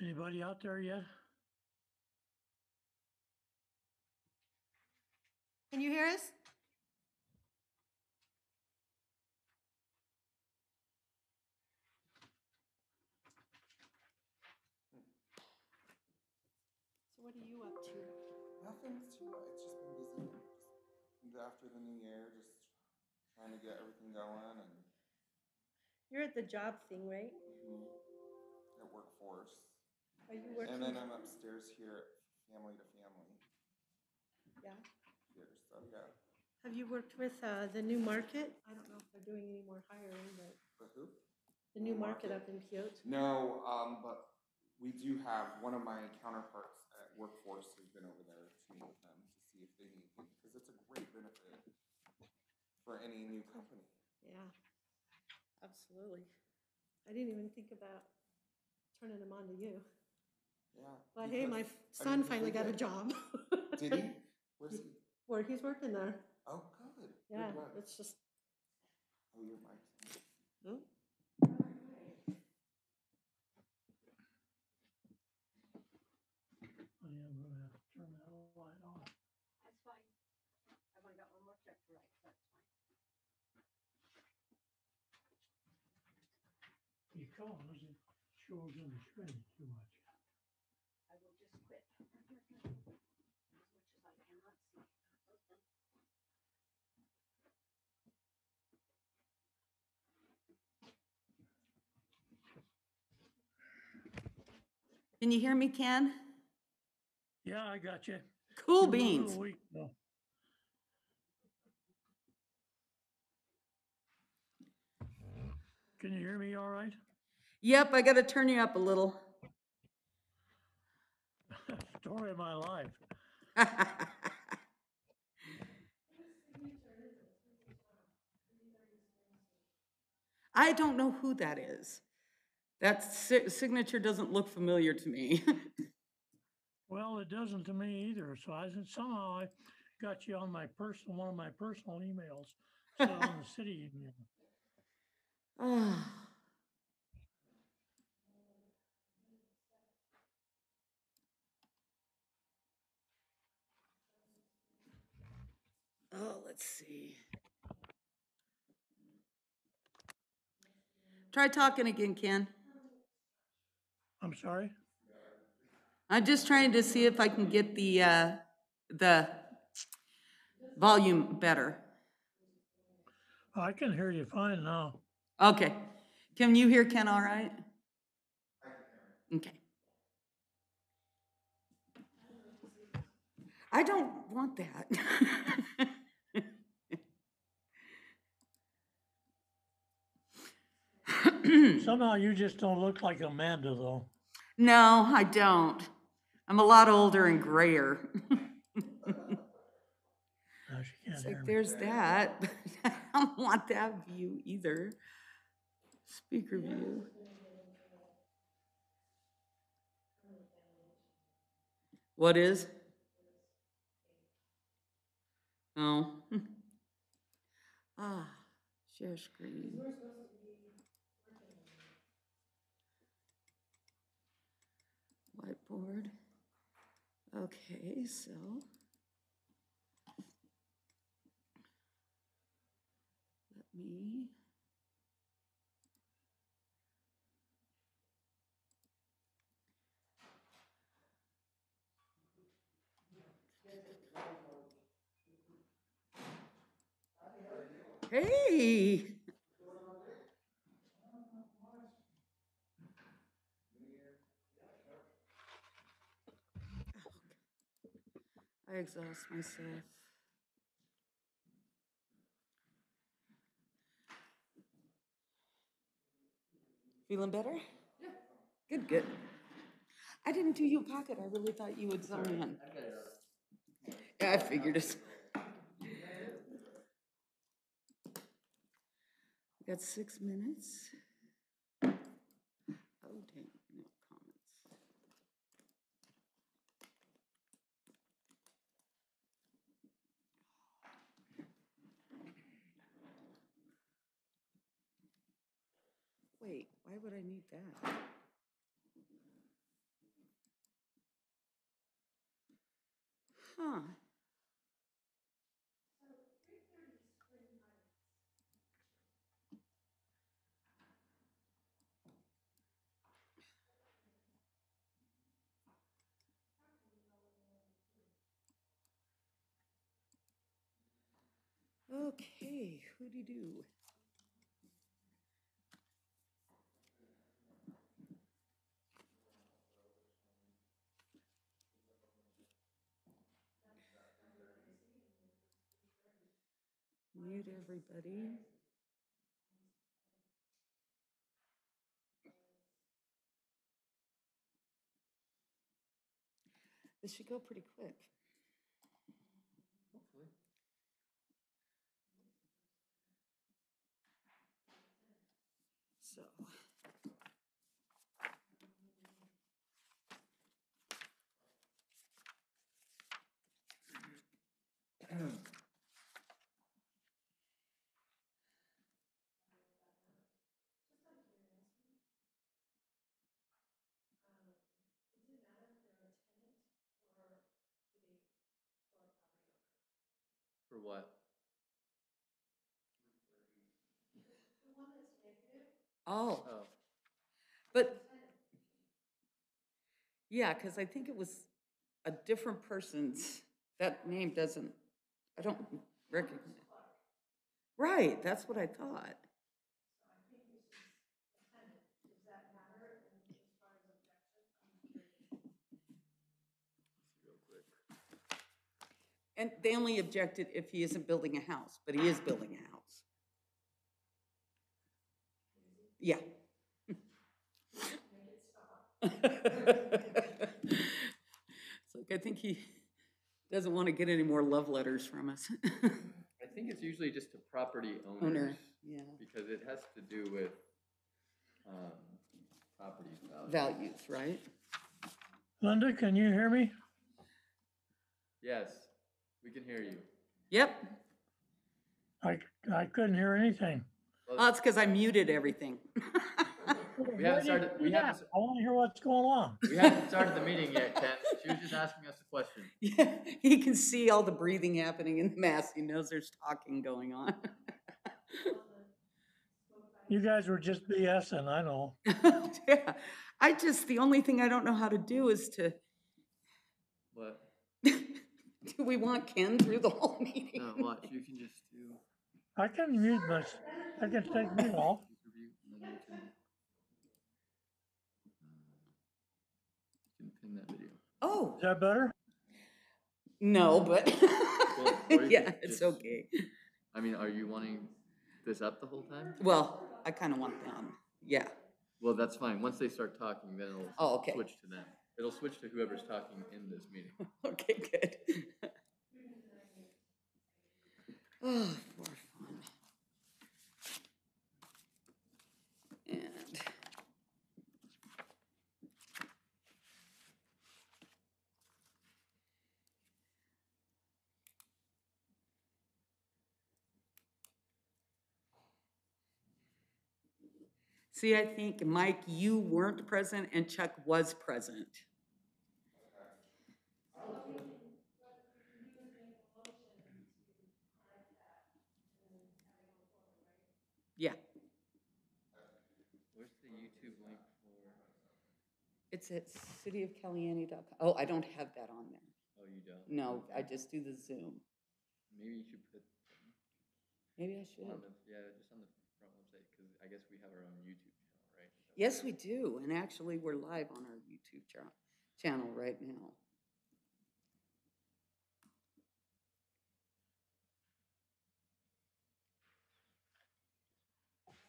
Anybody out there yet? Can you hear us? So what are you up to? Nothing too much. It's just been busy. Just after the new year, just trying to get everything going and You're at the job thing, right? at workforce. Are you working? And then I'm upstairs here at Family to Family Yeah. here. So yeah. Have you worked with the new market? I don't know if they're doing any more hiring, but But who? the new market up in Kyoto. No, but we do have one of my counterparts at Workforce has been over there to meet with them to see if they need me because it's a great benefit for any new company. Yeah, absolutely. I didn't even think about turning them on to you. Yeah. But hey, my because, son he finally got a did. job. Did he? Where's he? Where he's working there. Oh, good. Yeah, Good luck. it's just. Oh, you're Mike. Oh. Oh, yeah, I'm gonna have to turn that light on. That's fine. I've only got one more check to write, so that's fine. Because it shows on the screen too much. I will just quit. As much as I cannot see. Can you hear me, Ken? Yeah, I got you. Cool You were a beans. little weak, though. Can you hear me all right? Yep, I got to turn you up a little. Story of my life. I don't know who that is. That signature doesn't look familiar to me. Well, it doesn't to me either. So somehow I got you on my personal, one of my personal emails, instead on the city email. Ah. Oh, let's see. Try talking again, Ken. I'm sorry? I'm just trying to see if I can get the volume better. I can hear you fine now. Okay. Can you hear Ken all right? Okay. I don't want that. Somehow you just don't look like Amanda, though. No, I don't. I'm a lot older and grayer. No, she can't It's hear like me. there's that, but I don't want that view either. Speaker view. What is? Oh. Ah, share screen. Whiteboard. Okay, so. Let me. Hey. I exhaust myself. Feeling better? Yeah. Good, good. I didn't do you a pocket. I really thought you would zone in. Yeah, I figured it. We got 6 minutes. Oh, dang, no comments. Wait, why would I need that? Huh. Okay, who'd do? Mute everybody. This should go pretty quick. Hopefully. So. For what? Oh, Oh, but, yeah, because I think it was a different person's, that name doesn't, I don't recognize. Right, that's what I thought. real quick. And they only objected if he isn't building a house, but he is building a house. Yeah. It's like, I think he doesn't want to get any more love letters from us. I think it's usually just to property owners. Owner, yeah. Because it has to do with, property value. Values, right? Linda, can you hear me? Yes, we can hear you. Yep. I couldn't hear anything. Oh, it's because I muted everything. We haven't started, we Yeah, haven't, I want to hear what's going on. we haven't started the meeting yet, Ken. She was just asking us a question. Yeah, he can see all the breathing happening in the mask. He knows there's talking going on. You guys were just BSing, I know. Yeah, the only thing I don't know how to do is to, What? do we want Ken through the whole meeting? No, watch, you can just do. I can mute I can take mute off. Review, and then you can pin that video. Oh, Is that better? no, but, Well, or you yeah, could it's just- okay. I mean, are you wanting this up the whole time? Well, I kind of want them, yeah. Well, that's fine. Once they start talking, then it'll Oh, okay. switch to them. It'll switch to whoever's talking in this meeting. Okay, good. Oh, for fun. And. See, I think, Mike, you weren't present and Chuck was present. Yeah, Where's the YouTube link for? it's at cityofcaliani.com. Oh, I don't have that on there. Oh, you don't? No, I just do the Zoom. Maybe you should put Maybe I should. on the, yeah, just on the front website, because I guess we have our own YouTube channel, right? Is that what Yes, it we is? do. And actually, we're live on our YouTube channel right now.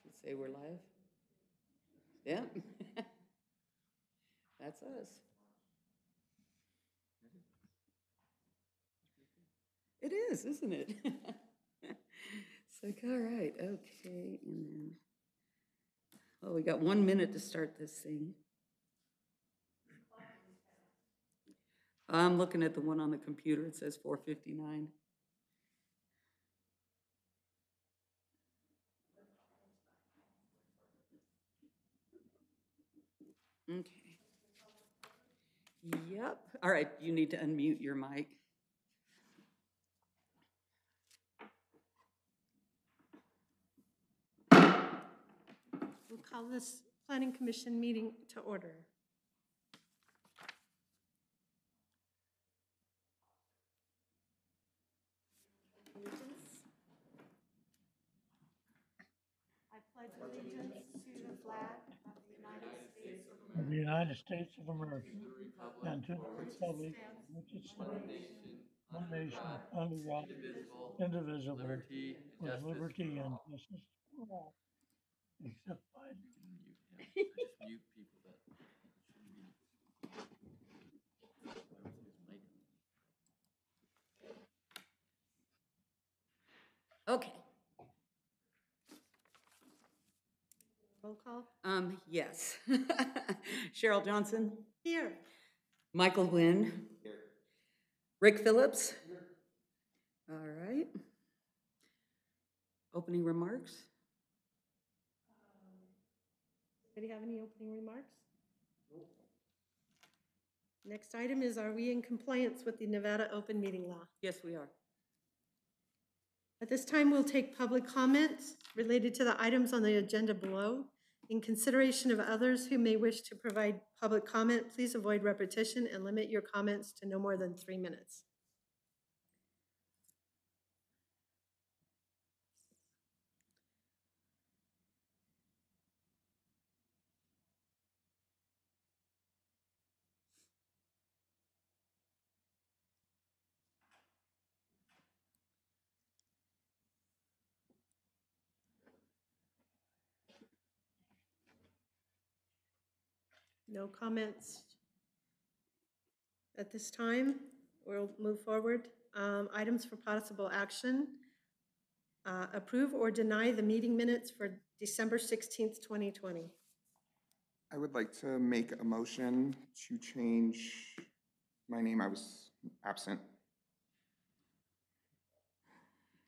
Does it say we're live? Yeah. That's us. It is, isn't it? It's like, all right, okay, and then, oh, we got 1 minute to start this thing. I'm looking at the one on the computer. It says 4:59. Okay. Yep. All right, you need to unmute your mic. call this Planning Commission meeting to order. Allegiance. I pledge allegiance to the flag of the United States of of the United States of America and to the republic which it stands, one nation, under God, indivisible, Liberty and with justice liberty for and all. justice for all. Except Biden. Mute him. I just mute people that shouldn't be. Why was his mic on? Okay. roll call. Yes. Cheryl Johnson, Here. Michael Nguyen, Rick Phillips. All right. Opening remarks? Anybody have any opening remarks? Next item is, are we in compliance with the Nevada open meeting law? Yes, we are. At this time, we'll take public comments related to the items on the agenda below. In consideration of others who may wish to provide public comment, please avoid repetition and limit your comments to no more than 3 minutes. No comments at this time. We'll move forward. Items for possible action. Approve or deny the meeting minutes for December 16th, 2020. I would like to make a motion to change my name. I was absent.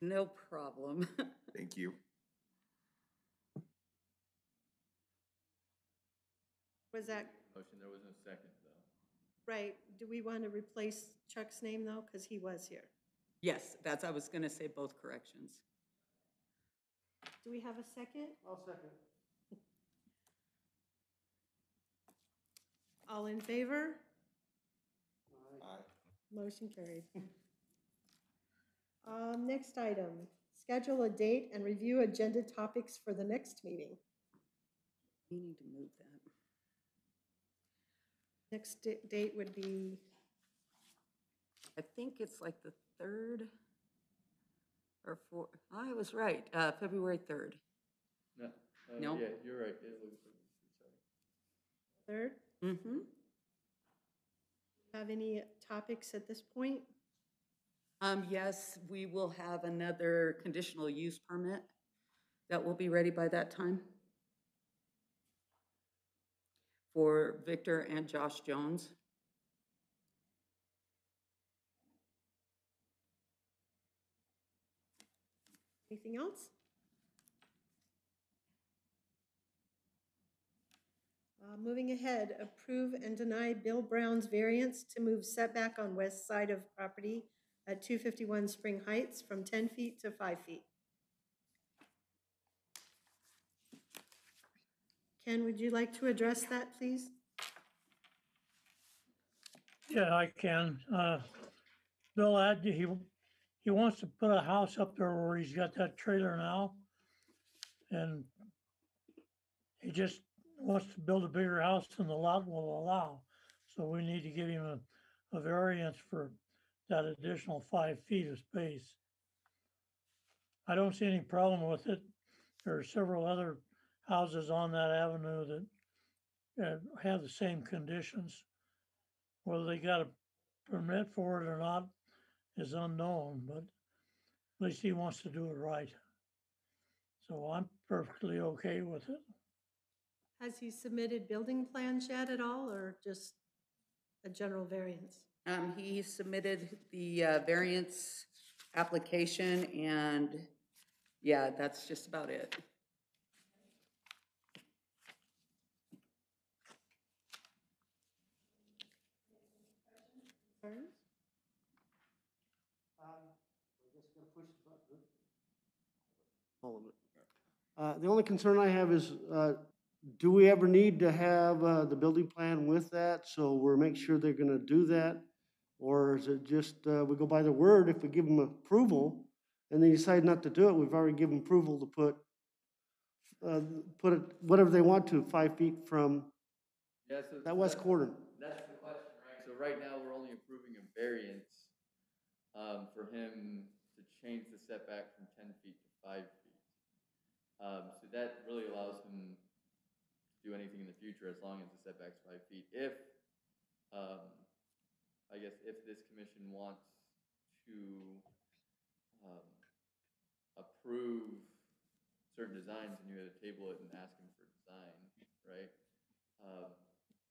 No problem. Thank you. Was that Motion, there was no second though. right? Do we want to replace Chuck's name though? Because he was here. Yes, I was going to say both corrections. Do we have a second? I'll second. All in favor? Aye. Motion carried. Next item, schedule a date and review agenda topics for the next meeting. We need to move that. Next date would be, I think it's like the 3rd or 4th. I was right, February 3rd. No. No? Yeah, you're right. Sorry. 3rd. Mm-hmm. Have any topics at this point? Yes, we will have another conditional use permit that will be ready by that time for Victor and Josh Jones. Anything else? Moving ahead, approve and deny Bill Brown's variance to move setback on west side of property at 251 Spring Heights from 10 feet to 5 feet. Ken, would you like to address that, please? Yeah, I can. Bill, he wants to put a house up there where he's got that trailer now. And he just wants to build a bigger house than the lot will allow. So we need to give him a variance for that additional 5 feet of space. I don't see any problem with it. There are several other houses on that avenue that have the same conditions. Whether they got a permit for it or not is unknown, but at least he wants to do it right. So I'm perfectly okay with it. Has he submitted building plans yet at all, or just a general variance? He submitted the variance application, and yeah, that's just about it. Concerns? I guess gonna push the button. All of it. The only concern I have is do we ever need to have the building plan with that? So we're make sure they're gonna do that? Or is it just, we go by the word, if we give them approval and they decide not to do it, we've already given approval to put it, whatever they want to, 5 feet from Yeah, so. that west corner. That's the question, right? So right now, we're only approving a variance, for him to change the setback from 10 feet to 5 feet. So that really allows him to do anything in the future as long as the setback's 5 feet. If, I guess if this commission wants to, approve certain designs and you had to table it and ask him for design, right?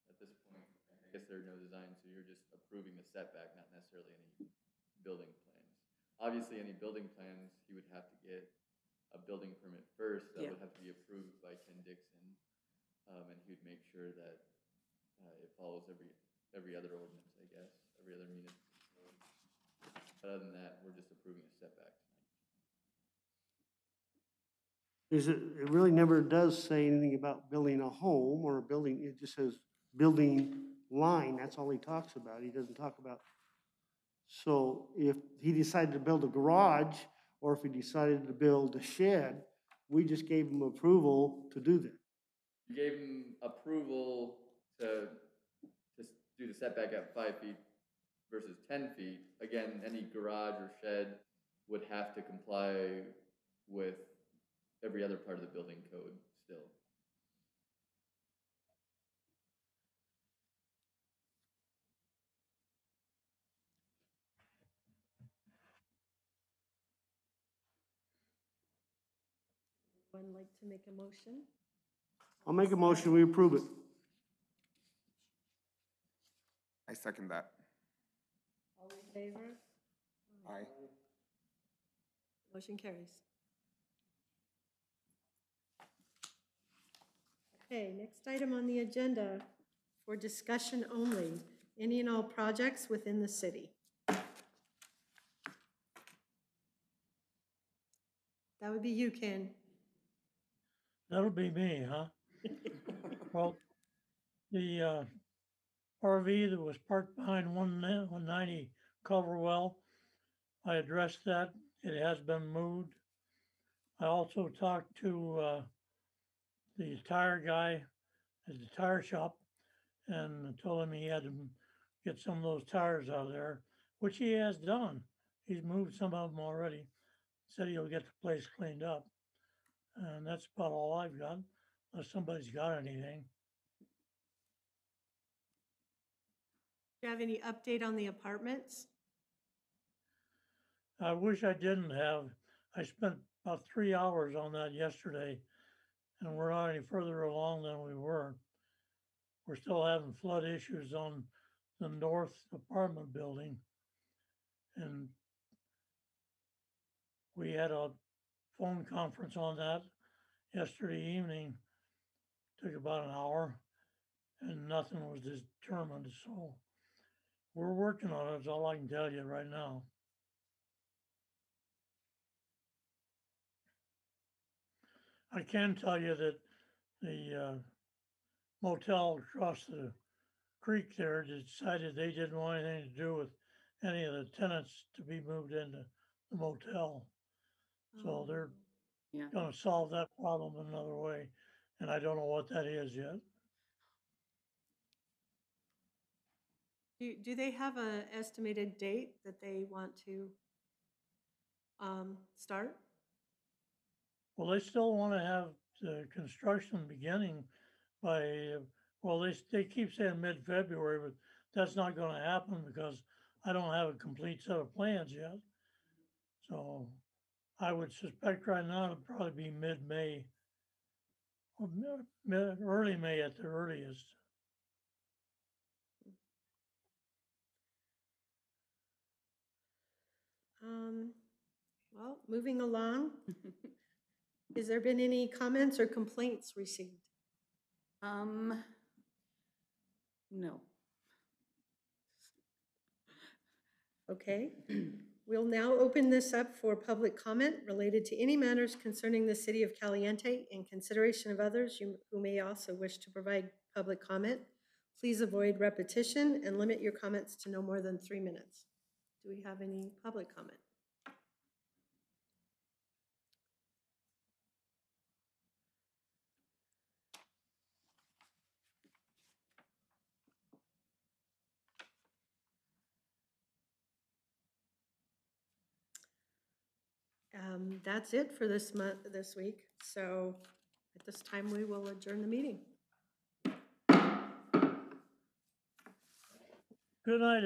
At this point, I guess there are no designs, so you're just approving the setback, not necessarily any building plans. Obviously, any building plans, he would have to get a building permit first, that Yeah. would have to be approved by Ken Dixon. And he would make sure that, it follows every other ordinance, I guess, every other municipal code. But other than that, we're just approving a setback tonight. It really never does say anything about building a home or a building, it just says building line, that's all he talks about, he doesn't talk about. So if he decided to build a garage, or if he decided to build a shed, we just gave him approval to do that. You gave him approval to do the setback at 5 feet versus 10 feet. Again, any garage or shed would have to comply with every other part of the building code still. Would like to make a motion? I'll make a motion, we approve it. I second that. All in favor? Aye. Motion carries. Okay, next item on the agenda for discussion only, any and all projects within the city. That would be you, Ken. That'll be me, huh? Well, the RV that was parked behind 190 Culverwell, I addressed that. It has been moved. I also talked to the tire guy at the tire shop and told him he had to get some of those tires out of there, which he has done. He's moved some of them already. Said he'll get the place cleaned up. And that's about all I've got, unless somebody's got anything. Do you have any update on the apartments? I wish I didn't have. I spent about 3 hours on that yesterday, and we're not any further along than we were. We're still having flood issues on the north apartment building. And we had a phone conference on that yesterday evening. Took about an hour, and nothing was determined. So we're working on it, is all I can tell you right now. I can tell you that the motel across the creek there decided they didn't want anything to do with any of the tenants to be moved into the motel. So they're Yeah. gonna solve that problem another way, and I don't know what that is yet. Do they have an estimated date that they want to start? Well, they still want to have the construction beginning by, well, they keep saying mid-February, but that's not going to happen because I don't have a complete set of plans yet. So I would suspect right now it'll probably be mid-May, or early May at the earliest. Well, moving along, has there been any comments or complaints received? No. Okay. We'll now open this up for public comment related to any matters concerning the city of Caliente in consideration of others who may also wish to provide public comment. Please avoid repetition and limit your comments to no more than 3 minutes. Do we have any public comment? That's it for this week. So at this time, we will adjourn the meeting. Good night,